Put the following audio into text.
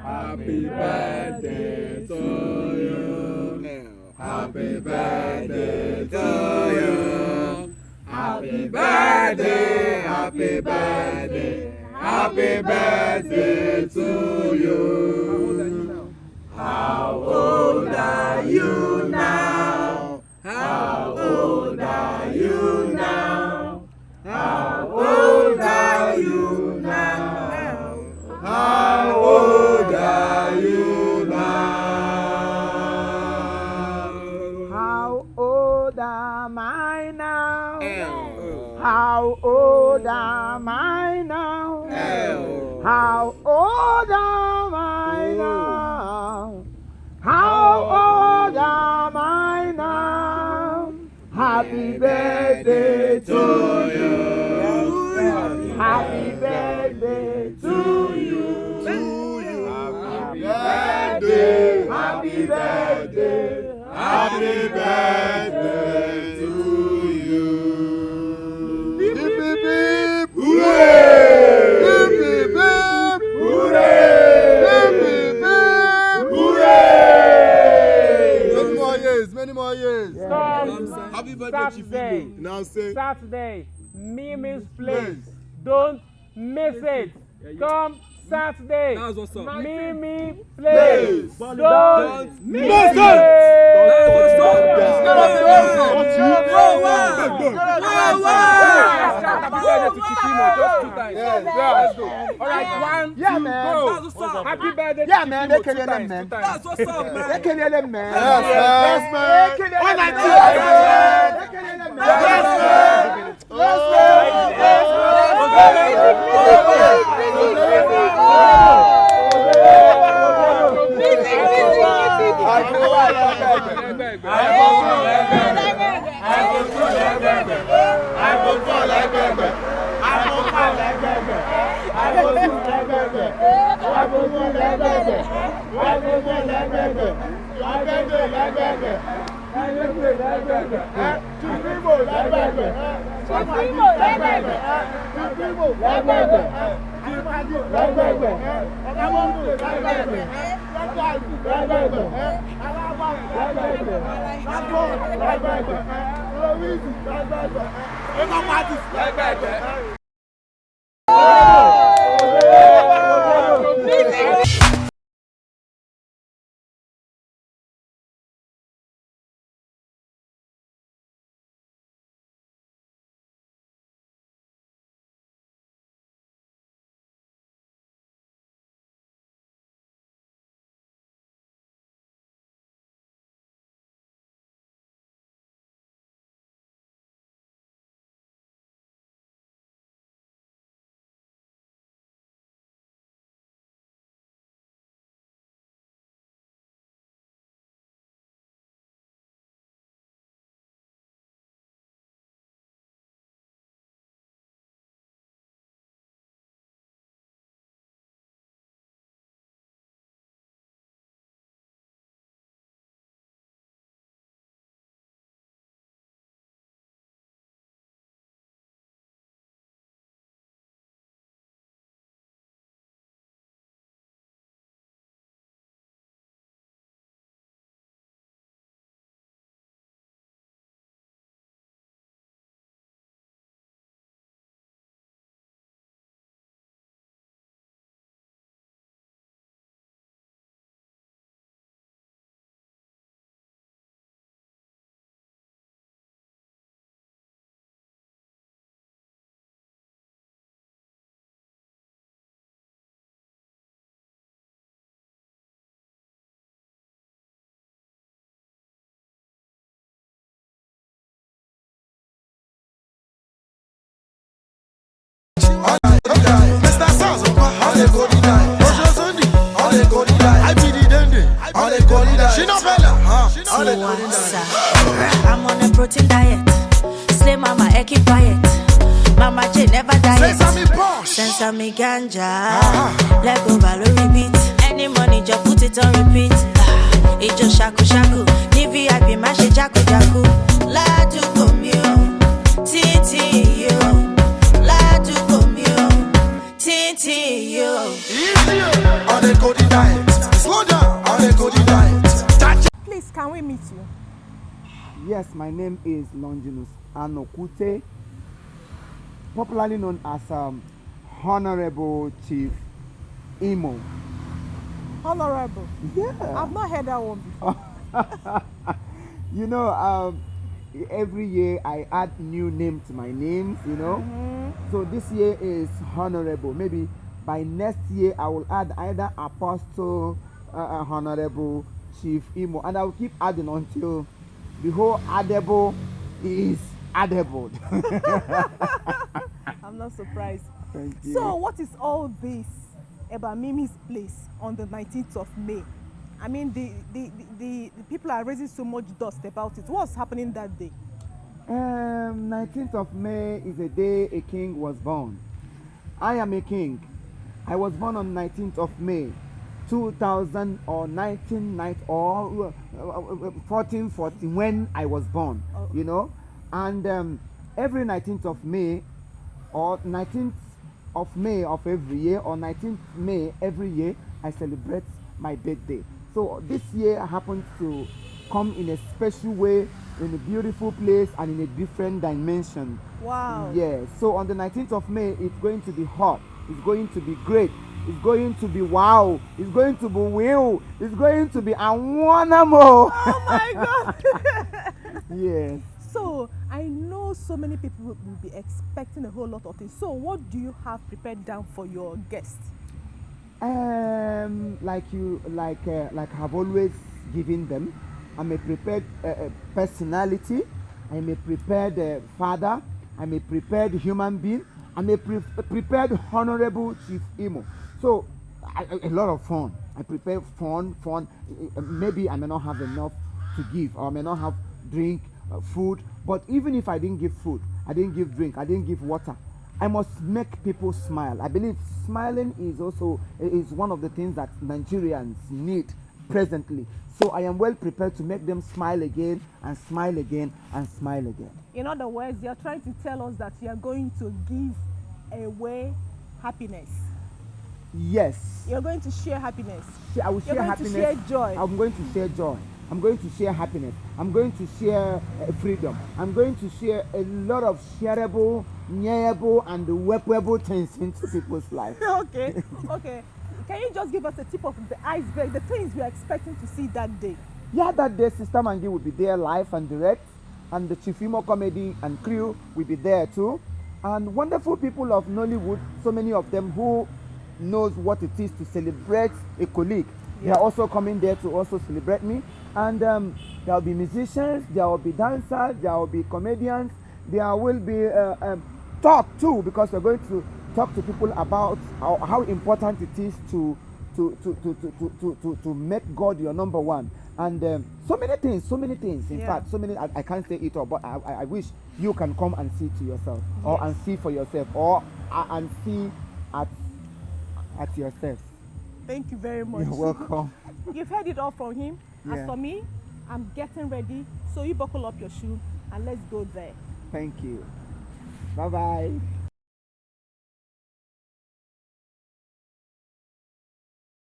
Happy birthday to you. Happy birthday to you. Happy birthday, happy birthday, happy birthday to you. How old are you now? How old are you now? How old are you now? How old are you now? How old am I now? How old am I now? How old am I now? How old am I now? Happy birthday to you. Happy birthday to you. Happy birthday. Happy birthday. Happy birthday to you. Hip hip hip, hooray! Hip hip hip, hooray! Hip hip hip, hooray! Many more years. Happy birthday, Saturday. Now say Saturday, Mimi's place. Don't miss it. Come Saturday, Mimi place. Don't miss it. Alright, 1, 2, go. Happy birthday. Yeah, man, they kill them, man. That's what's up, man. They kill them, man. Yes, man. They kill them, One man. and two. Yes, I'm on a protein diet. Slay mama, keep quiet. Mama J never diet. Sesame ganja. Let go balo repeat. Any money just put it on repeat. It just shaku shaku. Ni VIP mashi jaku jaku. La du komio. Titi yo. La du komio. Titi yo. On the Cody diet. Yes, my name is Longinus Anokute, popularly known as Honorable Chief Imo. Honorable. Yeah. I've not heard that one before. You know, every year I add new name to my names, you know. So this year is Honorable. Maybe by next year I will add either Apostle, Honorable, Chief Imo, and I will keep adding until the whole Adebo is Adebo. I'm not surprised. Thank you. So what is all this about Mimi's place on the 19th of May? I mean, the people are raising so much dust about it. What's happening that day? 19th of May is a day a king was born. I am a king. I was born on 19th of May, 2000 or 1990 or 1440 when I was born, you know. And every 19th of May or 19th of May of every year or 19th May every year, I celebrate my birthday. So this year happened to come in a special way, in a beautiful place and in a different dimension. Wow. Yes. So on the 19th of May, it's going to be hot. It's going to be great. It's going to be wow. It's going to be will. It's going to be more. Oh my God. Yes. So I know so many people will be expecting a whole lot of things. So what do you have prepared down for your guests? Like I've always given them. I'm a prepared personality. I'm a prepared father. I'm a prepared human being. I'm a prepared Honorable Chief Imo. So a lot of fun. I prepare fun. Maybe I may not have enough to give, or I may not have drink, food. But even if I didn't give food, I didn't give drink, I didn't give water, I must make people smile. I believe smiling is one of the things that Nigerians need presently. So I am well prepared to make them smile again and smile again and smile again. In other words, you're trying to tell us that you are going to give away happiness. Yes. You're going to share happiness. I will share happiness. You're going to share joy. I'm going to share joy. I'm going to share happiness. I'm going to share freedom. I'm going to share a lot of shareable, nearable, and weapable things into people's life. Okay. Can you just give us a tip of the iceberg, the things we are expecting to see that day? Yeah, that day Sister Mangi will be there live and direct, and the Chief Imo Comedy and crew will be there too, and wonderful people of Nollywood, so many of them who knows what it is to celebrate a colleague. Yeah. They are also coming there to also celebrate me, and there will be musicians, there will be dancers, there will be comedians, there will be talk too, because we're going to talk to people about how important it is to make God your number one, and so many things. In fact, so many. I can't say it all, but I wish you can come and see to yourself, or and see for yourself, or and see at yourself. Thank you very much. You're welcome. You've heard it all from him. Yeah. As for me, I'm getting ready. So you buckle up your shoe and let's go there. Thank you. Bye bye.